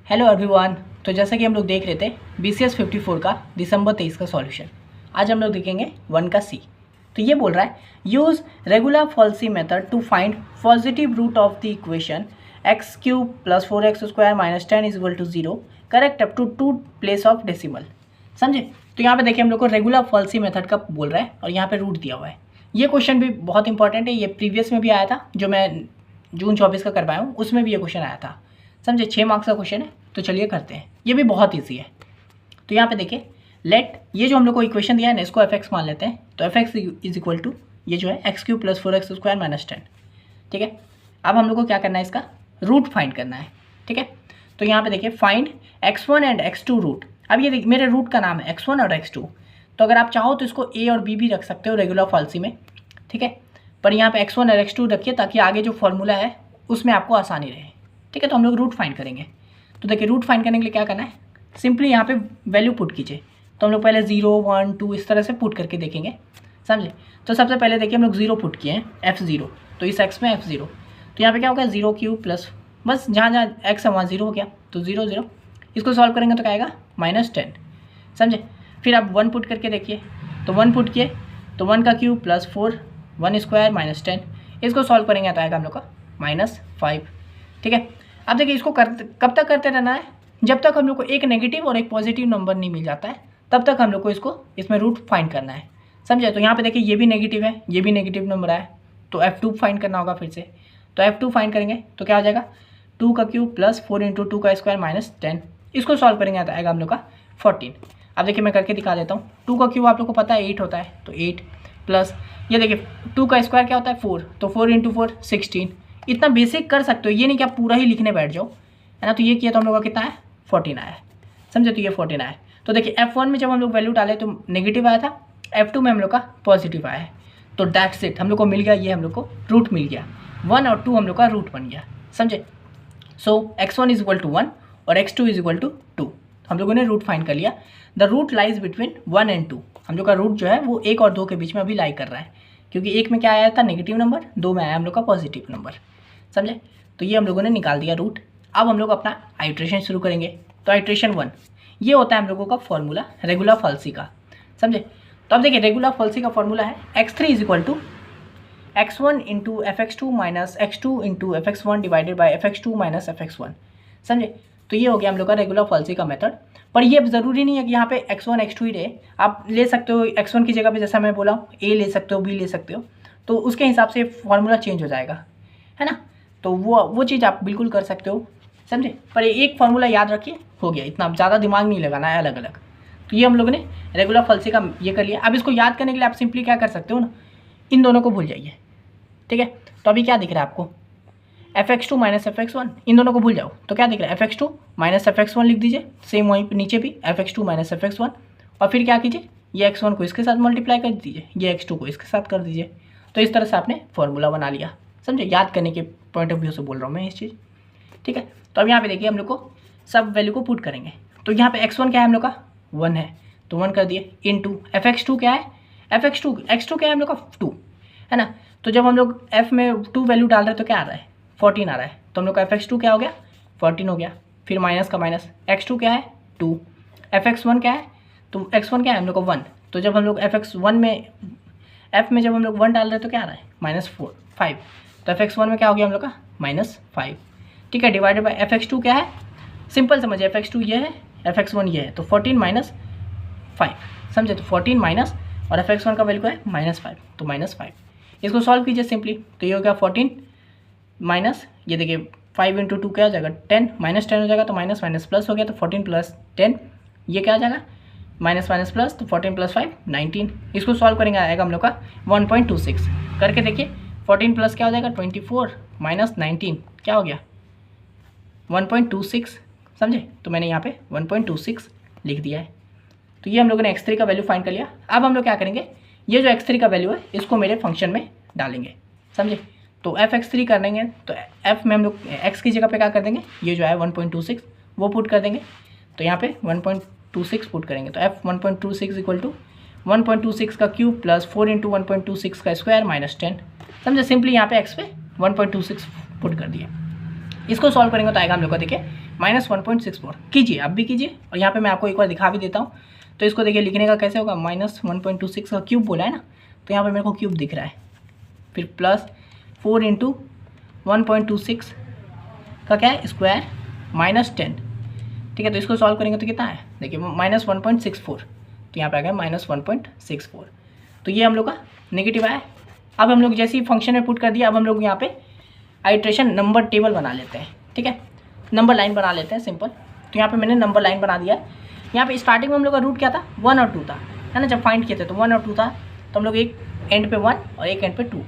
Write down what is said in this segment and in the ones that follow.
Hello everyone. तो जैसा कि हम लोग देख रहे थे BCS 54 का दिसंबर 23 का सॉल्यूशन, आज हम लोग देखेंगे 1 का C। तो ये बोल रहा है use regular falsi method to find positive root of the equation x³ + 4x² - 10 = 0 correct up to 2 place of decimal. समझे? तो यहाँ पे देखिए हम लोग को रेगुलर फॉल्सी मेथड का बोल रहा है और यहाँ पे रूट दिया हुआ है। ये क्वेश्चन भी बहुत इंपॉर्टेंट है, ये प्रीवियस में भी आया था, जो मैं जून 24 का कर पाया हूँ उसमें भी ये क्वेश्चन आया था। समझे? 6 मार्क्स का क्वेश्चन है, तो चलिए करते हैं। ये भी बहुत ईजी है। तो यहाँ पे देखिए लेट, ये जो हम लोग को इक्वेशन दिया है ना, इसको fx मान लेते हैं। तो fx = ये जो है x³ + 4x² - 10। ठीक है, अब हम लोग को क्या करना है, इसका रूट फाइंड करना है। ठीक है, तो यहाँ पे देखिए find x1 and x2 root. अब ये देखिए मेरे रूट का नाम है x1 और x2, तो अगर आप चाहो तो इसको a और b भी रख सकते हो रेगुलर फॉल्सी में। ठीक है, पर यहाँ पे x1 और x2 रखिए ताकि आगे जो फॉर्मूला है उसमें आपको आसानी रहे। ठीक है, तो हम लोग रूट फाइंड करेंगे। तो देखिए रूट फाइंड करने के लिए क्या करना है, सिंपली यहाँ पे वैल्यू पुट कीजिए। तो हम लोग पहले 0, 1, 2 इस तरह से पुट करके देखेंगे। समझे? तो सबसे पहले देखिए हम लोग 0 पुट किए हैं, f0, तो इस x में f0, तो यहाँ पे क्या होगा 0³ प्लस, बस जहाँ जहाँ x है वहाँ 0 हो गया, तो 0 0। इसको सॉल्व करेंगे तो क्या आएगा -10। समझे? फिर आप 1 पुट करके देखिए, तो 1 पुट किए तो 1 का क्यूब + 4 1² - 10, इसको सॉल्व करेंगे तो आएगा हम लोग का -5। ठीक है, अब देखिए इसको कब तक करते रहना है, जब तक हम लोग को एक नेगेटिव और एक पॉजिटिव नंबर नहीं मिल जाता है, तब तक हम लोग को इसमें रूट फाइंड करना है। समझे? तो यहाँ पे देखिए ये भी नेगेटिव है, ये भी नेगेटिव नंबर है, तो f2 फाइंड करना होगा फिर से। तो f2 फाइंड करेंगे तो क्या हो जाएगा 2 का क्यूब + 4 × 2 का स्क्वायर - 10, इसको सॉल्व करेंगे तो आएगा हम लोग का 14। अब देखिए मैं करके दिखा देता हूँ। 2 का क्यूब आप लोग को पता है 8 होता है, तो 8 प्लस ये देखिए 2 का स्क्वायर क्या होता है 4, तो 4 × 4 16। इतना बेसिक कर सकते हो, ये नहीं कि आप पूरा ही लिखने बैठ जाओ, है ना। तो ये किया तो हम लोग का कितना है 14 आया। समझे? तो ये 14 आया। तो देखिए f1 में जब हम लोग वैल्यू डाले तो नेगेटिव आया था, f2 में हम लोग का पॉजिटिव आया है, तो दैट्स इट, हम लोग को मिल गया, ये हम लोग को रूट मिल गया। 1 और 2 हम लोग का रूट बन गया। समझे? सो x1 = 1 और x2 = 2, हम लोगों ने रूट फाइंड कर लिया। The root lies between 1 and 2, हम लोग का रूट जो है वो 1 और 2 के बीच में अभी लाई कर रहा है, क्योंकि 1 में क्या आया था नेगेटिव नंबर, 2 में आया हम लोग का पॉजिटिव नंबर। समझे? तो ये हम लोगों ने निकाल दिया रूट। अब हम लोग अपना आइट्रेशन शुरू करेंगे। तो आइट्रेशन 1 ये होता है हम लोगों का फॉर्मूला रेगुलर फॉल्सी का। समझे? तो अब देखिए रेगुलर फॉल्सी का फॉर्मूला है x3 = x1 × fx2 - x2 × fx1 / fx2 - fx1। समझे? तो ये हो गया हम लोग का रेगुलर फॉल्सी का मेथड। पर ये ज़रूरी नहीं है कि यहाँ पे x1 x2 ही रहे, आप ले सकते हो x1 की जगह पे, जैसा मैं बोला a ले सकते हो, b ले सकते हो, तो उसके हिसाब से फॉर्मूला चेंज हो जाएगा, है ना। तो वो चीज़ आप बिल्कुल कर सकते हो। समझे? पर एक फार्मूला याद रखिए, हो गया, इतना ज़्यादा दिमाग नहीं लगाना है अलग अलग। तो ये हम लोगों ने रेगुलर फॉल्सी का ये कर लिया। अब इसको याद करने के लिए आप सिंपली क्या कर सकते हो ना, इन दोनों को भूल जाइए। ठीक है, तो अभी क्या दिख रहा है आपको fx2 - fx1, इन दोनों को भूल जाओ, तो क्या दिख रहा है fx2 - fx1 लिख दीजिए, सेम वहीं पे नीचे भी fx2 - fx1, और फिर क्या कीजिए ये x1 को इसके साथ मल्टीप्लाई कर दीजिए, ये x2 को इसके साथ कर दीजिए। तो इस तरह से आपने फॉर्मूला बना लिया। समझे? याद करने के पॉइंट ऑफ व्यू से बोल रहा हूँ मैं इस चीज़। ठीक है, तो अब यहाँ पे देखिए हम लोग को सब वैल्यू को पुट करेंगे। तो यहाँ पे x1 क्या है हम लोग का 1 है, तो 1 कर दिए, इनटू fx2 क्या है, x2 क्या है हम लोग का 2, है ना। तो जब हम लोग f में 2 वैल्यू डाल रहे हैं तो क्या आ रहा है 14 आ रहा है, तो हम लोग का fx2 क्या हो गया 14 हो गया। फिर माइनस का माइनस, x2 क्या है 2, fx1 क्या है, तो x1 क्या है हम लोग का 1, तो जब हम लोग fx1 में f में जब हम लोग 1 डाल रहे हैं तो क्या आ रहा है -5, तो fx1 में क्या हो गया हम लोग का -5। ठीक है, डिवाइडेड बाय fx2 क्या है, सिंपल समझिए fx2 ये है, fx1 ये है, तो 14 - 5। समझे? तो 14 माइनस और fx1 का वैल्यू है -5, तो -5। इसको सॉल्व कीजिए सिंपली, तो ये हो गया 14 माइनस, ये देखिए 5 × 2 क्या हो जाएगा 10, -10 हो जाएगा, तो माइनस माइनस प्लस हो गया, तो 14 + 10 ये क्या आ जाएगा माइनस माइनस प्लस, तो 14 + 5 19। इसको सॉल्व करेंगे आएगा हम लोग का 1.26। करके देखिए 14 प्लस क्या हो जाएगा 24 माइनस 19 क्या हो गया 1.26। समझे? तो मैंने यहाँ पे 1.26 लिख दिया है। तो ये हम लोगों ने x3 का वैल्यू फाइंड कर लिया। अब हम लोग क्या करेंगे, ये जो x3 का वैल्यू है इसको मेरे फंक्शन में डालेंगे। समझे? तो fx3 कर देंगे, तो f में हम लोग x की जगह पे क्या कर देंगे, ये जो है 1.26 वो पुट कर देंगे, तो यहाँ पे 1.26 पुट करेंगे, तो f 1.26 = 1.26 का क्यूब + 4 × 1.26 का स्क्वायर -10। समझे? सिंपली यहाँ पे x पे 1.26 पुट कर दिए। इसको सॉल्व करेंगे तो आएगा हम लोग को देखिए -1.64 कीजिए, अब भी कीजिए। और यहाँ पे मैं आपको एक बार दिखा भी देता हूँ। तो इसको देखिए लिखने का कैसे होगा, -1.26 का क्यूब बोला है ना, तो यहाँ पे मेरे को क्यूब दिख रहा है, फिर +4 × 1.26 का क्या है स्क्वायर -10, ठीक है। तो इसको सॉल्व करेंगे तो कितना है, देखिए -1.64, तो यहाँ पे आ गया -1.64। तो ये हम लोग का नेगेटिव आया। अब हम लोग जैसे ही फंक्शन में पुट कर दिया, अब हम लोग यहाँ पे आइट्रेशन नंबर टेबल बना लेते हैं, ठीक है, नंबर लाइन बना लेते हैं सिंपल। तो यहाँ पे मैंने नंबर लाइन बना दिया। यहाँ पे स्टार्टिंग में हम लोग का रूट क्या था, 1 और 2 था, है ना। जब फाइंड किए थे तो 1 और 2 था, तो हम लोग एक एंड पे 1 और एक एंड पे 2,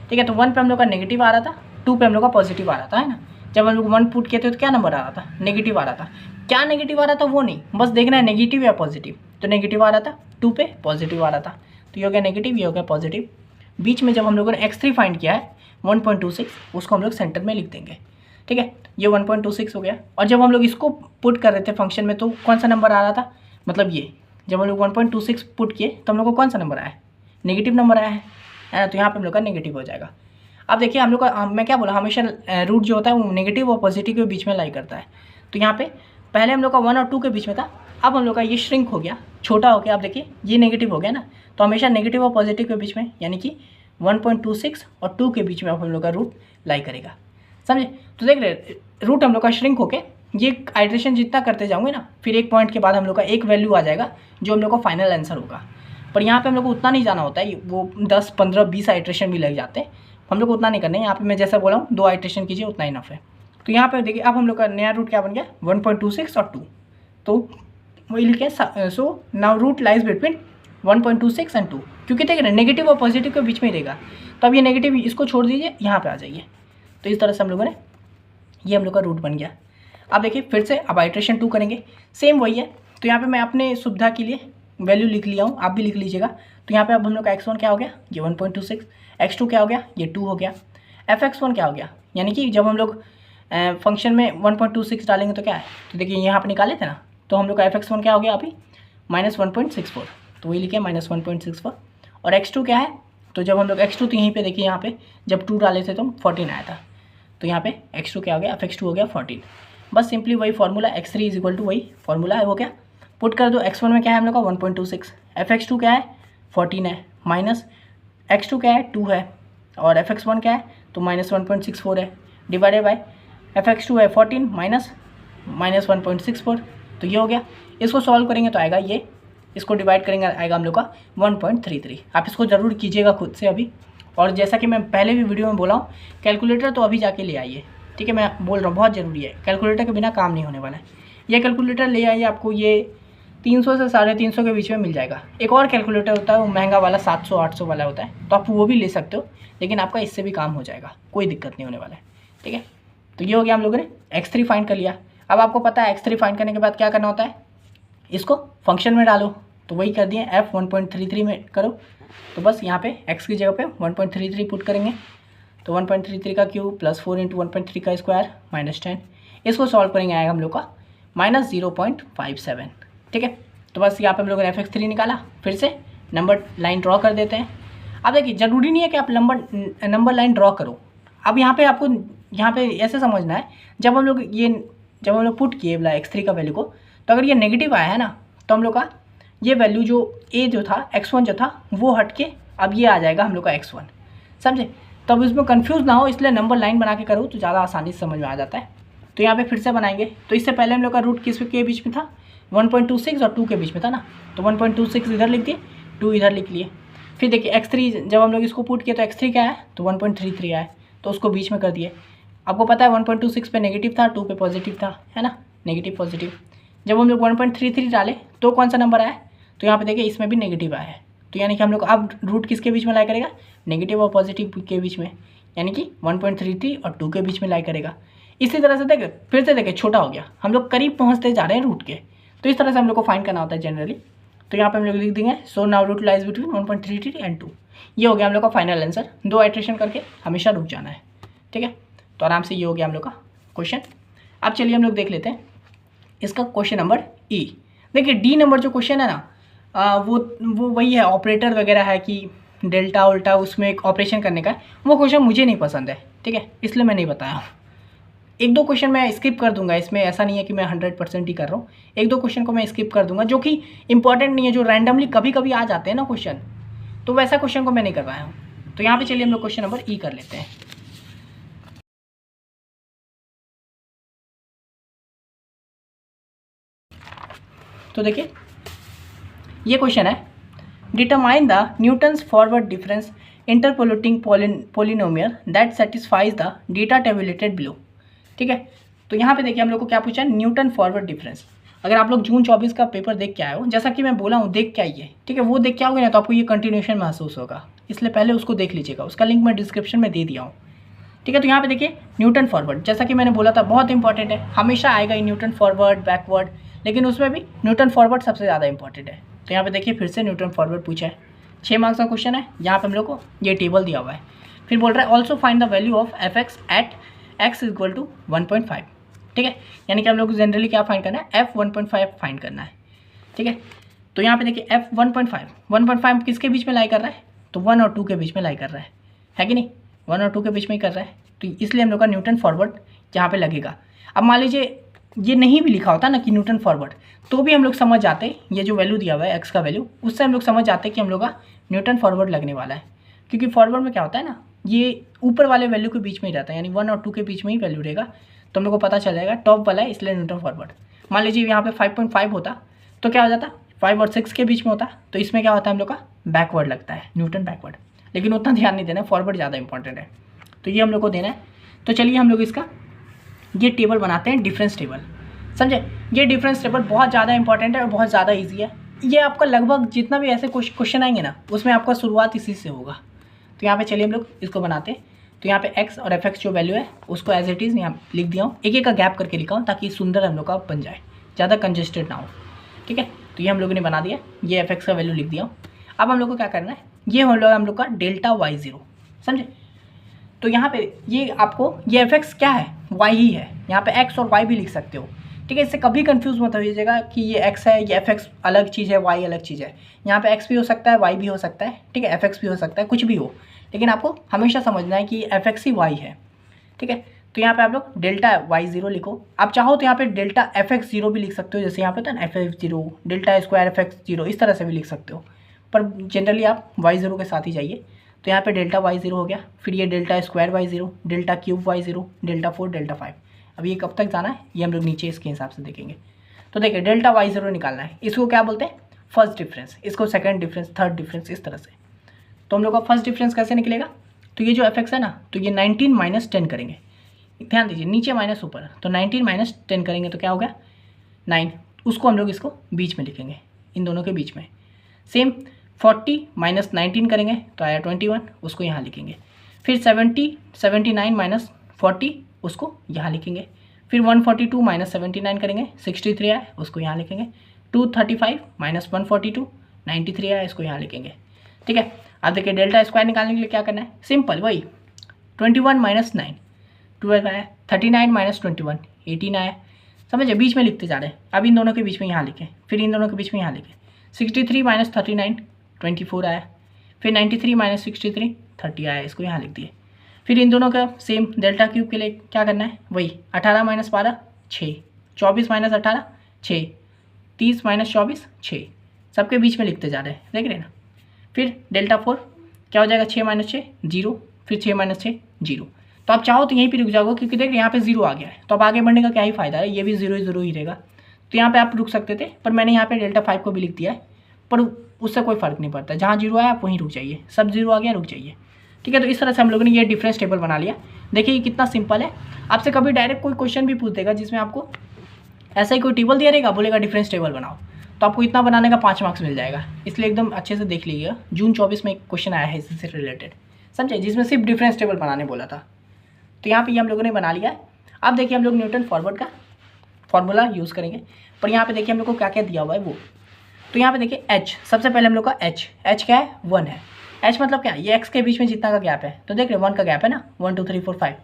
ठीक है। तो 1 पे हम लोग का नेगेटिव आ रहा था, 2 पे हम लोग का पॉजिटिव आ रहा था, है ना। जब हम लोग 1 पुट किए थे तो क्या नंबर आ रहा था, नेगेटिव आ रहा था। क्या नेगेटिव आ रहा था वो नहीं, बस देखना है नेगेटिव या पॉजिटिव। तो नेगेटिव आ रहा था, 2 पे पॉजिटिव आ रहा था, तो ये हो गया नेगेटिव, ये हो गया पॉजिटिव। बीच में जब हम लोगों ने x3 फाइंड किया है 1.26, उसको हम लोग सेंटर में लिख देंगे, ठीक है। ये 1.26 हो गया। और जब हम लोग इसको पुट कर रहे थे फंक्शन में तो कौन सा नंबर आ रहा था, मतलब ये जब हम लोग 1.26 पुट किए तो हम लोग को कौन सा नंबर आया है, नेगेटिव नंबर आया है ना। तो यहाँ पे हम लोग का नेगेटिव हो जाएगा। अब देखिए हम लोग का, मैं क्या बोला, हमेशा रूट जो होता है वो नेगेटिव और पॉजिटिव के बीच में लाई करता है। तो यहाँ पे पहले हम लोग का 1 और 2 के बीच में था, अब हम लोग का ये श्रिंक हो गया, छोटा हो गया। आप देखिए ये नेगेटिव हो गया ना, तो हमेशा नेगेटिव और पॉजिटिव के बीच में, यानी कि 1.26 और 2 के बीच में अब हम लोग का रूट लाई करेगा, समझे। तो देख रहे रूट हम लोग का श्रिंक होके, ये आइट्रेशन जितना करते जाओगे ना, फिर एक पॉइंट के बाद हम लोग का एक वैल्यू आ जाएगा जो हम लोग का फाइनल आंसर होगा। पर यहाँ पे हम लोग को उतना नहीं जाना होता है, वो 10, 15, 20 आइट्रेशन भी लग जाते हैं, हम लोग को उतना नहीं करना है। यहाँ पे मैं जैसा बोला हूँ 2 आइट्रेशन कीजिए, उतना इनफ है। तो यहाँ पे देखिए अब हम लोग का नया रूट क्या बन गया, 1.26 और 2, तो वही लिखे। So now root lies between 1.26 and 2, क्योंकि देख रहे नेगेटिव और पॉजिटिव के बीच में ही रहेगा। तो अब ये नेगेटिव इसको छोड़ दीजिए, यहाँ पे आ जाइए। तो इस तरह से हम लोगों ने, ये हम लोग का रूट बन गया। अब देखिए फिर से अब आइट्रेशन 2 करेंगे, सेम वही है। तो यहाँ पे मैं अपने सुविधा के लिए वैल्यू लिख लिया हूँ, आप भी लिख लीजिएगा। तो यहाँ पे अब हम लोग का x1 क्या हो गया, ये 1.26, x2 क्या हो गया, ये 2 हो गया, fx1 क्या हो गया, यानी कि जब हम लोग फंक्शन में 1.26 डालेंगे तो क्या है, तो देखिए यहाँ पे निकाले थे ना, तो हम लोग का fx1 क्या हो गया अभी -1.64, तो वही लिखे -1.64। और x2 क्या है, तो जब हम लोग x2, तो यहीं पे देखिए, यहाँ पे जब 2 डाले थे तो 14 आया था, तो यहाँ पे x2 क्या हो गया, fx2 हो गया 14। बस सिंपली वही formula, x3 is equal to वही फार्मूला है, वो क्या पुट कर दो। x1 में क्या है हम लोग का 1.26, fx2 क्या है 14 है, माइनस x2 क्या है 2 है, और fx1 क्या है तो -1.64 है, डिवाइडेड बाय fx2 है 14 माइनस -1.64, तो ये हो गया। इसको सॉल्व करेंगे तो आएगा ये, इसको डिवाइड करेंगे आएगा हम लोग का 1.33। आप इसको ज़रूर कीजिएगा खुद से अभी। और जैसा कि मैं पहले भी वीडियो में बोला हूँ, कैलकुलेटर तो अभी जाके ले आइए, ठीक है। मैं बोल रहा हूँ बहुत ज़रूरी है, कैलकुलेटर के बिना काम नहीं होने वाला है। ये कैलकुलेटर ले आइए, आपको ये 300 से 350 के बीच में मिल जाएगा। एक और कैलकुलेटर होता है वो महंगा वाला 700-800 वाला होता है, तो आप वो भी ले सकते हो, लेकिन आपका इससे भी काम हो जाएगा, कोई दिक्कत नहीं होने वाला है, ठीक है। तो ये हो गया, हम लोगों ने x3 फाइंड कर लिया। अब आपको पता है x3 फाइंड करने के बाद क्या करना होता है, इसको फंक्शन में डालो, तो वही कर दिए, f 1.33 में करो। तो बस यहाँ पे x की जगह पे 1.33 पुट करेंगे, तो 1.33 का क्यूब प्लस 4 × 1.3 का स्क्वायर -10, इसको सॉल्व करेंगे आएगा हम लोग का -0.57, ठीक है। तो बस यहाँ पे हम लोगों ने fx3 निकाला। फिर से नंबर लाइन ड्रॉ कर देते हैं। अब देखिए ज़रूरी नहीं है कि आप नंबर लाइन ड्रॉ करो। अब यहाँ पे आपको यहाँ पे ऐसे समझना है, जब हम लोग पुट किए बोला x3 का वैल्यू को, तो अगर ये नेगेटिव आया है ना, तो हम लोग का ये वैल्यू जो a जो था, x1 जो था वो हट के अब ये आ जाएगा हम लोग का x1, समझे। तब इसमें कंफ्यूज ना हो, इसलिए नंबर लाइन बना के करो तो ज़्यादा आसानी से समझ में आ जाता है। तो यहाँ पे फिर से बनाएंगे। तो इससे पहले हम लोग का रूट किस के बीच में था, 1.26 और 2 के बीच में था ना, तो 1.26 इधर लिख दिए, 2 इधर लिख लिए। फिर देखिए x3 जब हम लोग इसको पुट किए तो x3 क्या है तो 1.33 आया, तो उसको बीच में कर दिए। आपको पता है 1.26 पे नेगेटिव था, 2 पे पॉजिटिव था, है ना, नेगेटिव पॉजिटिव। जब हम लोग 1.33 डाले तो कौन सा नंबर आया, तो यहाँ पे देखिए इसमें भी नेगेटिव आया है। तो यानी कि हम लोग अब रूट किसके बीच में लाई करेगा, नेगेटिव और पॉजिटिव के बीच में, यानी कि 1.33 और 2 के बीच में लाई करेगा। इसी तरह से देखे फिर से देखे छोटा हो गया, हम लोग करीब पहुँचते जा रहे हैं रूट के। तो इस तरह से हम लोग को फाइंड करना होता है जनरली। तो यहाँ पे हम लोग लिख देंगे so now root lies between 1.33 and 2। ये हो गया हम लोग का फाइनल आंसर। 2 आइट्रेशन करके हमेशा रुक जाना है, ठीक है। तो आराम से ये हो गया हम लोग का क्वेश्चन। अब चलिए हम लोग देख लेते हैं इसका क्वेश्चन नंबर ई। देखिए डी नंबर जो क्वेश्चन है ना, वो वही है, ऑपरेटर वगैरह है कि डेल्टा उल्टा उसमें एक ऑपरेशन करने का, वो क्वेश्चन मुझे नहीं पसंद है, ठीक है, इसलिए मैं नहीं बताया हूँ। एक दो क्वेश्चन मैं स्किप कर दूंगा, इसमें ऐसा नहीं है कि मैं 100% ही कर रहा हूँ, एक दो क्वेश्चन को मैं स्किप कर दूंगा जो कि इंपॉर्टेंट नहीं है, जो रैंडमली कभी कभी आ जाते हैं ना क्वेश्चन, तो वैसा क्वेश्चन को मैं नहीं करवाया हूँ। तो यहाँ पे चलिए हम लोग क्वेश्चन नंबर ई कर लेते हैं। तो देखिए ये क्वेश्चन है, determine the Newton's forward difference interpolating polynomial that satisfies the data tabulated below. ठीक है, तो यहाँ पे देखिए हम लोग को क्या पूछा है, न्यूटन फॉरवर्ड डिफरेंस। अगर आप लोग जून 24 का पेपर देख के आए हो, जैसा कि मैं बोला हूँ देख के आइए, ठीक है, वो देख के आओगे ना तो आपको ये कंटिन्यूशन महसूस होगा, इसलिए पहले उसको देख लीजिएगा, उसका लिंक मैं डिस्क्रिप्शन में दे दिया हूँ। ठीक है, तो यहाँ पे देखिए न्यूटन फॉरवर्ड, जैसा कि मैंने बोला था बहुत इंपॉर्टेंट है, हमेशा आएगा ये न्यूटन फॉरवर्ड बैकवर्ड, लेकिन उसमें भी न्यूटन फॉरवर्ड सबसे ज़्यादा इंपॉर्टेंट है। तो यहाँ पे देखिए फिर से न्यूटन फॉरवर्ड पूछा है, 6 मार्क्स का क्वेश्चन है, यहाँ पे हम लोग को ये टेबल दिया हुआ है। फिर बोल रहा है also find the value of F X at X equal to 1.5। ठीक है, यानी कि हम लोग को जनरली क्या फाइंड करना है, एफ 1.5 फाइंड करना है। ठीक है, तो यहाँ पे देखिए एफ 1.5 किसके बीच में लाई कर रहा है, तो 1 और 2 के बीच में लाई कर रहा है कि नहीं, 1 और 2 के बीच में ही कर रहा है, तो इसलिए हम लोग का न्यूटन फॉरवर्ड यहाँ पे लगेगा। अब मान लीजिए ये नहीं भी लिखा होता ना कि न्यूटन फॉरवर्ड, तो भी हम लोग समझ जाते, ये जो वैल्यू दिया हुआ है एक्स का वैल्यू, उससे हम लोग समझ जाते कि हम लोग का न्यूटन फॉरवर्ड लगने वाला है, क्योंकि फॉरवर्ड में क्या होता है ना, ये ऊपर वाले वैल्यू के बीच में ही रहता है, यानी 1 और 2 के बीच में ही वैल्यू रहेगा, तो हम लोग को पता चल जाएगा टॉप वाला है, इसलिए न्यूटन फॉरवर्ड। मान लीजिए यहाँ पे 5.5 होता तो क्या हो जाता, 5 और 6 के बीच में होता, तो इसमें क्या होता है हम लोग का बैकवर्ड लगता है, न्यूटन बैकवर्ड, लेकिन उतना ध्यान नहीं देना, फॉरवर्ड ज़्यादा इंपॉर्टेंट है, तो ये हम लोग को देना है। तो चलिए हम लोग इसका ये टेबल बनाते हैं, डिफरेंस टेबल, समझे। ये डिफरेंस टेबल बहुत ज़्यादा इंपॉर्टेंट है और बहुत ज़्यादा ईजी है, ये आपका लगभग जितना भी ऐसे क्वेश्चन आएंगे ना उसमें आपका शुरुआत इसी से होगा। तो यहाँ पे चलिए हम लोग इसको बनाते हैं। तो यहाँ पे एक्स और एफ एक्स जो वैल्यू है उसको एज इट इज़ यहाँ लिख दिया हूँ, एक एक का गैप करके लिखा हूँ ताकि सुंदर हम लोग का बन जाए, ज़्यादा कंजेस्टेड ना हो। ठीक है, तो ये हम लोगों ने बना दिया, ये एफ एक्स का वैल्यू लिख दिया हूँ। अब हम लोग को क्या करना है, ये हम लोग का डेल्टा वाई ज़ीरो, समझे। तो यहाँ पे ये आपको ये एफ एक्स क्या है, वाई ही है, यहाँ पे एक्स और वाई भी लिख सकते हो। ठीक है, इससे कभी कंफ्यूज मत होइएगा कि ये एक्स है, ये एफ एक्स अलग चीज़ है, वाई अलग चीज़ है। यहाँ पे एक्स भी हो सकता है, वाई भी हो सकता है, ठीक है, एफ एक्स भी हो सकता है, कुछ भी हो, लेकिन आपको हमेशा समझना है कि एफ एक्स ही वाई है। ठीक है, तो यहाँ पे आप लोग डेल्टा वाई ज़ीरो लिखो, आप चाहो तो यहाँ पे डेल्टा एफ एक्स ज़ीरो भी लिख सकते हो, जैसे यहाँ पे था ना F x zero, delta square F x zero, इस तरह से भी लिख सकते हो, पर जनरली आप वाई ज़ीरो के साथ ही जाइए। तो यहाँ पे डेल्टा वाई ज़ीरो हो गया, फिर ये delta square Y zero, delta cube Y zero, delta 4, delta 5। अब ये कब तक जाना है ये हम लोग नीचे इसके हिसाब से देखेंगे। तो देखिए डेल्टा वाई ज़ीरो निकालना है, इसको क्या बोलते हैं, फर्स्ट डिफरेंस, इसको सेकंड डिफरेंस, थर्ड डिफरेंस, इस तरह से। तो हम लोग का फर्स्ट डिफरेंस कैसे निकलेगा, तो ये जो एफ एक्स है ना, तो ये 19 माइनस 10 करेंगे, ध्यान दीजिए नीचे माइनस ऊपर, तो 19 माइनस 10 करेंगे तो क्या होगा 9, उसको हम लोग इसको बीच में लिखेंगे, इन दोनों के बीच में। सेम 40 माइनस 19 करेंगे तो आया 21, उसको यहाँ लिखेंगे। फिर 79 माइनस 40 उसको यहाँ लिखेंगे। फिर 142 माइनस 79 करेंगे, 63 आया, उसको यहाँ लिखेंगे। 235 माइनस 142, 93 आया, इसको यहाँ लिखेंगे। ठीक है, अब देखिए डेल्टा स्क्वायर निकालने के लिए क्या करना है, सिंपल वही 21 माइनस 9 12 आया, 39 माइनस 21 18 आया, समझे, बीच में लिखते जा रहे हैं। अब इन दोनों के बीच में यहाँ लिखें, फिर इन दोनों के बीच में यहाँ लिखें। 63 माइनस 39 24 आया, फिर 93 माइनस 63 30 आया, इसको यहाँ लिख दिए। फिर इन दोनों का सेम डेल्टा क्यूब के लिए क्या करना है, वही 18 माइनस 12 6, 24 माइनस 18 6, 30 माइनस 24 6, सबके बीच में लिखते जा रहे हैं, देख रहे हैं ना। फिर डेल्टा 4 क्या हो जाएगा, 6 माइनस 6 0, फिर 6 माइनस 6 0। तो आप चाहो तो यहीं पे रुक जाओगे, क्योंकि देख यहाँ पे 0 आ गया है, तो अब आगे बढ़ने का क्या ही फायदा है, ये भी 0 ही रहेगा। तो यहाँ पे आप रुक सकते थे, पर मैंने यहाँ पे डेल्टा 5 को भी लिख दिया है, पर उससे कोई फ़र्क नहीं पड़ता, जहाँ 0 आया आप वहीं रुक जाइए, सब 0 आ गया रुक जाइए। ठीक है, तो इस तरह से हम लोगों ने ये डिफरेंस टेबल बना लिया। देखिए ये कितना सिंपल है, आपसे कभी डायरेक्ट कोई क्वेश्चन भी पूछ देगा जिसमें आपको ऐसा ही कोई टेबल दिया रहेगा, बोलेगा डिफरेंस टेबल बनाओ, तो आपको इतना बनाने का 5 मार्क्स मिल जाएगा। इसलिए एकदम अच्छे से देख लीजिएगा, जून 24 में एक क्वेश्चन आया है इससे रिलेटेड, समझे, जिसमें सिर्फ डिफरेंस टेबल बनाने बोला था। तो यहाँ पे ये हम लोगों ने बना लिया है। अब देखिए हम लोग न्यूटन फॉरवर्ड का फॉर्मूला यूज़ करेंगे, पर यहाँ पे देखिए हम लोग को क्या क्या दिया हुआ है वो। तो यहाँ पे देखिए h, सबसे पहले हम लोग का h क्या है 1 है। h मतलब क्या, ये x के बीच में जितना का गैप है, तो देख रहे 1 का गैप है ना, 1 2 3 4 5,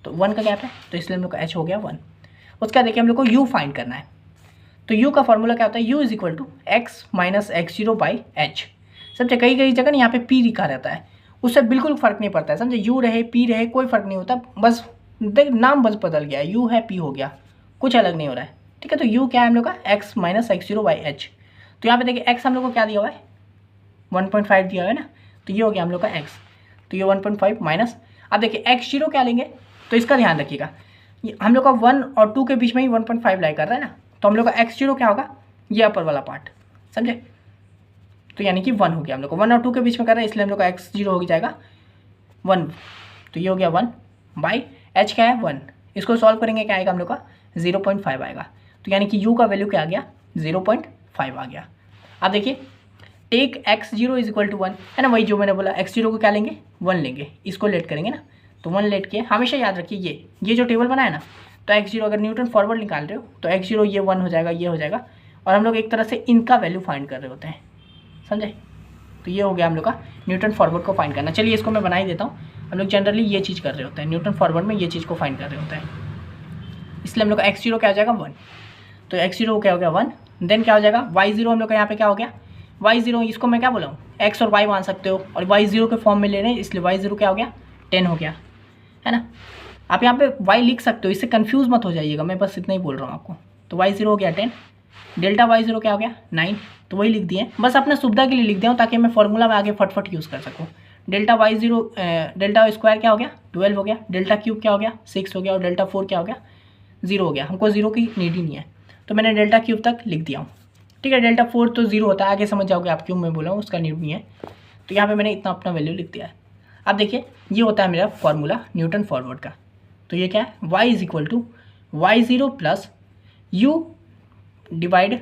तो 1 का गैप है, तो इसलिए हम लोग का h हो गया 1। उसका देखिए हम लोग को u फाइंड करना है। तो u का फॉर्मूला क्या होता है, u is equal to x minus x0 by h। समझे, कई कई जगह ना यहाँ पे p लिखा रहता है, उससे बिल्कुल फ़र्क नहीं पड़ता है, समझे, u रहे p रहे कोई फ़र्क नहीं होता, बस देख नाम बस बदल गया, u है p हो गया, कुछ अलग नहीं हो रहा है, ठीक है। तो u क्या है हम लोग का x माइनस x0/h। तो यहाँ पे देखिए x हम लोग को क्या दिया हुआ है 1.5 दिया हुआ है ना, तो ये हो गया हम लोग का x। तो ये 1.5 माइनस, अब देखिए x0 क्या लेंगे, तो इसका ध्यान रखिएगा, हम लोग का 1 और 2 के बीच में ही 1.5 लाई कर रहा है ना, तो हम लोग का x0 क्या होगा, ये अपर वाला पार्ट, समझे। तो यानी कि 1 हो गया, हम लोग को 1 और 2 के बीच में कर रहा है, इसलिए हम लोग का x0 हो जाएगा 1। तो ये हो गया 1 बाई h क्या है 1, इसको सॉल्व करेंगे क्या आएगा हम लोग का 0.5 आएगा। तो यानी कि u का वैल्यू क्या आ गया 0.5 आ गया। अब देखिए take x0 is equal to 1 है ना, वही जो मैंने बोला, x0 को क्या लेंगे 1 लेंगे, इसको लेट करेंगे ना, तो 1 लेट के हमेशा याद रखिए ये जो टेबल बना है ना, तो x0 अगर न्यूटन फॉरवर्ड निकाल रहे हो तो x0 ये 1 हो जाएगा, ये हो जाएगा, और हम लोग एक तरह से इनका वैल्यू फाइंड कर रहे होते हैं, समझे। तो ये हो गया हम लोग का न्यूटन फॉरवर्ड को फाइंड करना। चलिए इसको मैं बना ही देता हूँ, हम लोग जनरली ये चीज़ कर रहे होते हैं, न्यूटन फॉरवर्ड में ये चीज़ को फाइंड कर रहे होते हैं, इसलिए हम लोग का x0 क्या हो जाएगा 1। तो x0 क्या हो गया 1, देन क्या हो जाएगा y0 हम लोग का यहाँ पे क्या हो गया y0, इसको मैं क्या बोला हूँ x और y मान सकते हो, और y0 के फॉर्म में ले रहे हैं, इसलिए y0 क्या हो गया 10 हो गया, है ना। आप यहाँ पे y लिख सकते हो, इससे कंफ्यूज मत हो जाइएगा, मैं बस इतना ही बोल रहा हूँ आपको। तो y0 हो गया 10, डेल्टा y0 क्या हो गया 9, तो वही लिख दिए, बस अपना सुविधा के लिए लिख दिया हूँ ताकि मैं फॉर्मूला में आगे फटफट यूज़ कर सकूँ। डेल्टा y0 डेल्टा स्क्वायर क्या हो गया 12 हो गया, डेल्टा क्यूब क्या हो गया 6 हो गया, और डेल्टा 4 क्या हो गया 0 हो गया। हमको 0 की नीड ही नहीं है, तो मैंने डेल्टा क्यूब तक लिख दिया हूँ, ठीक है। डेल्टा 4 तो 0 होता है, आगे समझ जाओगे आप क्यों मैं बोला हूँ, उसका नीड नहीं है। तो यहाँ पे मैंने इतना अपना वैल्यू लिख दिया है। अब देखिए ये होता है मेरा फॉर्मूला न्यूटन फॉरवर्ड का। तो ये क्या है y is equal to y0 plus u divide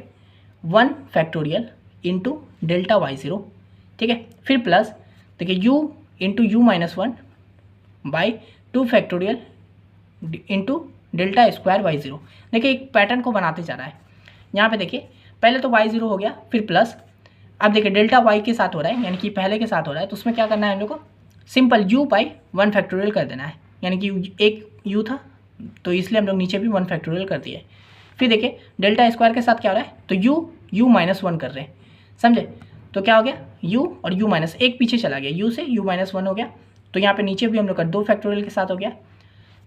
1 factorial into delta y0, ठीक है। फिर प्लस देखिए u into u minus 1 by 2 factorial into delta square y0। देखिए एक पैटर्न को बनाते जा रहा है, यहाँ पे देखिए पहले तो y0 हो गया, फिर प्लस, अब देखिए डेल्टा y के साथ हो रहा है, यानी कि पहले के साथ हो रहा है, तो उसमें क्या करना है हम लोग को सिंपल u बाई 1 फैक्टोरियल कर देना है, यानी कि एक u था तो इसलिए हम लोग नीचे भी 1 फैक्टोरियल कर दिए। फिर देखिए डेल्टा स्क्वायर के साथ क्या हो रहा है, तो u माइनस 1 कर रहे हैं, समझे। तो क्या हो गया u और u माइनस एक पीछे चला गया, u से u माइनस 1 हो गया, तो यहाँ पे नीचे भी हम लोग का 2 फैक्टोरियल के साथ हो गया।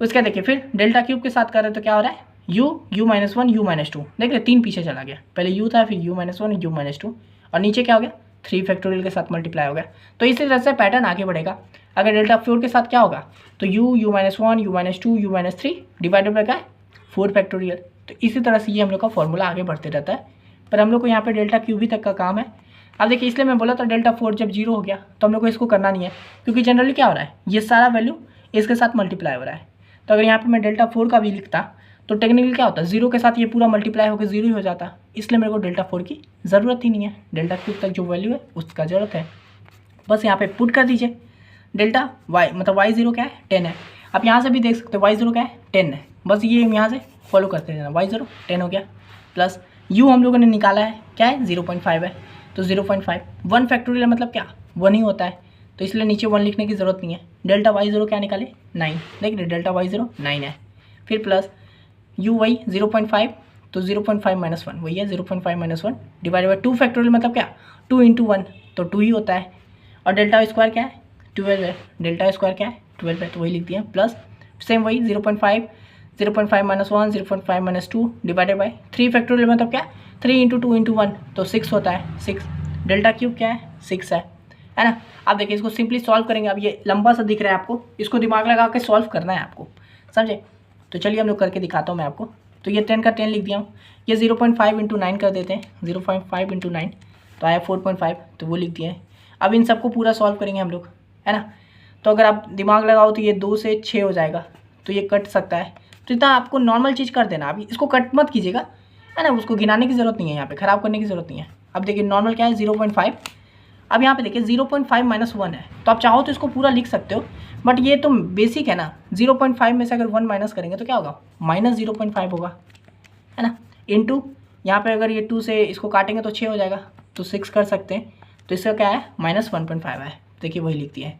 उसका देखिए फिर डेल्टा क्यूब के साथ कर रहे हैं, तो क्या हो रहा है u माइनस 1 u माइनस 2, देखिए 3 पीछे चला गया, पहले u था फिर u माइनस 1 u माइनस 2, और नीचे क्या हो गया 3 फैक्टोरियल के साथ मल्टीप्लाई हो गया। तो इसी तरह से पैटर्न आगे बढ़ेगा। अगर डेल्टा 4 के साथ क्या होगा, तो u minus 1 u minus 2 u minus 3 divided by क्या है 4 फैक्टोरियल। तो इसी तरह से ये हम लोग का फॉर्मूला आगे बढ़ते रहता है, पर हम लोग को यहाँ पे डेल्टा क्यूब ही तक का काम है। अब देखिए इसलिए मैं बोला था डेल्टा 4 जब 0 हो गया तो हम लोग को इसको करना नहीं है, क्योंकि जनरली क्या हो रहा है ये सारा वैल्यू इसके साथ मल्टीप्लाई हो रहा है। तो अगर यहाँ पे मैं डेल्टा 4 का भी लिखता तो टेक्निकली क्या होता 0 के साथ ये पूरा मल्टीप्लाई होकर 0 ही हो जाता, इसलिए मेरे को डेल्टा 4 की ज़रूरत ही नहीं है, डेल्टा क्यूब तक जो वैल्यू है उसका ज़रूरत है। बस यहाँ पे पुट कर दीजिए डेल्टा y, मतलब y0 क्या है 10 है। आप यहाँ से भी देख सकते हो y0 क्या है 10 है, बस ये यहाँ से फॉलो करते रहना, y0 10 हो गया, प्लस u हम लोगों ने निकाला है क्या है 0.5 है, तो 0.5 1 फैक्टोरियल मतलब क्या 1 ही होता है, तो इसलिए नीचे 1 लिखने की ज़रूरत नहीं है। डेल्टा y0 क्या निकाले 9, देखिए डेल्टा y0 9 है, फिर प्लस u वही 0.5, तो 0.5 माइनस 1 वही है 0.5 माइनस 1 डिवाइड बाई 2 फैक्टोरियल मतलब क्या 2 इंटू 1 तो 2 ही होता है, और डेल्टा स्क्वायर क्या है 12 है, डेल्टा स्क्वायर क्या है 12 है, तो वही लिख दिया, प्लस सेम वही 0.5 minus 1 0.5 minus 2 divided by 3 factorial मतलब क्या 3 इंटू 2 इंटू 1 तो 6 होता है 6, डेल्टा क्यूब क्या है 6 है ना। आप देखिए इसको सिंपली सॉल्व करेंगे, अब ये लंबा सा दिख रहा है आपको, इसको दिमाग लगा के सॉल्व करना है आपको, समझे। तो चलिए हम लोग करके दिखाता हूँ मैं आपको। तो ये 10 का 10 लिख दिया हूँ, ये 0.5 इंटू 9 कर देते हैं, 0.5 इंटू 9 तो आया 4.5, तो वो लिख दिया है। अब इन सबको पूरा सॉल्व करेंगे हम लोग, है ना। तो अगर आप दिमाग लगाओ तो ये 2 से 6 हो जाएगा, तो ये कट सकता है, तो इतना आपको नॉर्मल चीज़ कर देना, अभी इसको कट मत कीजिएगा, है ना, उसको गिनाने की ज़रूरत नहीं है, यहाँ पे ख़राब करने की ज़रूरत नहीं है। अब देखिए नॉर्मल क्या है 0.5, अब यहाँ पे देखिए 0.5 माइनस 1 है, तो आप चाहो तो इसको पूरा लिख सकते हो, बट ये तो बेसिक है ना, 0.5 में से अगर 1 माइनस करेंगे तो क्या होगा माइनस 0.5 होगा, है ना, इंटू यहाँ पे अगर ये 2 से इसको काटेंगे तो 6 हो जाएगा, तो 6 कर सकते हैं, तो इसका क्या है माइनस 1.5 है, देखिए वही लिख दिया है।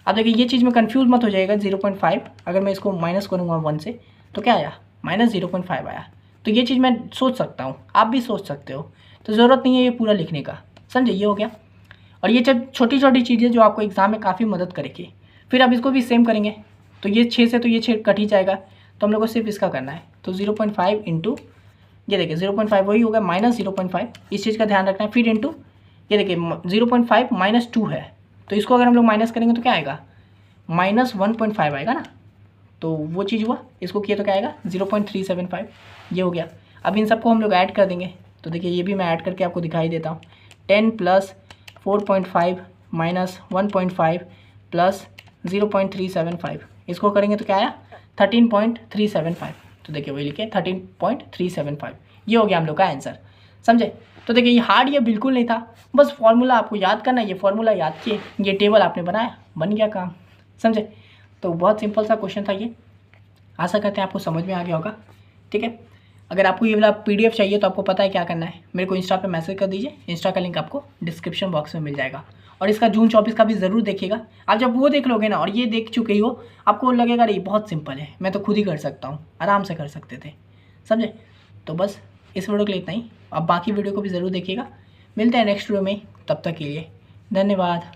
अब देखिए ये चीज़ में कंफ्यूज मत हो जाएगा, 0.5 अगर मैं इसको माइनस करूँगा 1 से तो क्या आया माइनस 0.5 आया, तो ये चीज़ मैं सोच सकता हूँ, आप भी सोच सकते हो, तो ज़रूरत नहीं है ये पूरा लिखने का, समझे, ये हो गया। और ये जब छोटी छोटी चीज़ें जो आपको एग्ज़ाम में काफ़ी मदद करेगी। फिर अब इसको भी सेम करेंगे, तो ये 6 से तो ये 6 कट ही जाएगा, तो हम लोग को सिर्फ इसका करना है। तो 0.5 इंटू ये देखिए 0.5 वही होगा माइनस 0.5, इस चीज़ का ध्यान रखना है। फिर इंटू ये देखिए 0.5 माइनस 2 है, तो इसको अगर हम लोग माइनस करेंगे तो क्या आएगा, माइनस 1.5 आएगा ना, तो वो चीज़ हुआ। इसको किया तो क्या आएगा 0.375, ये हो गया। अब इन सबको हम लोग ऐड कर देंगे, तो देखिए ये भी मैं ऐड करके आपको दिखाई देता हूँ। 10 प्लस 4.5 माइनस 1.5 प्लस 0.375, इसको करेंगे तो क्या आया 13.375। तो देखिए वही लिखे 13.375, ये हो गया हम लोग का आंसर, समझे। तो देखिए ये हार्ड ये बिल्कुल नहीं था, बस फॉर्मूला आपको याद करना है, ये फॉर्मूला याद किए, ये टेबल आपने बनाया, बन गया काम, समझे। तो बहुत सिंपल सा क्वेश्चन था ये, आशा करते हैं आपको समझ में आ गया होगा, ठीक है। अगर आपको ये वाला PDF चाहिए तो आपको पता है क्या करना है, मेरे को इंस्टा पे मैसेज कर दीजिए, इंस्टा का लिंक आपको डिस्क्रिप्शन बॉक्स में मिल जाएगा। और इसका जून 24 का भी ज़रूर देखिएगा। आप जब वो देख लोगे ना और ये देख चुके हो, आपको लगेगा अरे बहुत सिंपल है, मैं तो खुद ही कर सकता हूँ, आराम से कर सकते थे, समझे। तो बस इस वीडियो के लिए इतना ही, अब बाकी वीडियो को भी ज़रूर देखिएगा। मिलते हैं नेक्स्ट वीडियो में, तब तक के लिए धन्यवाद।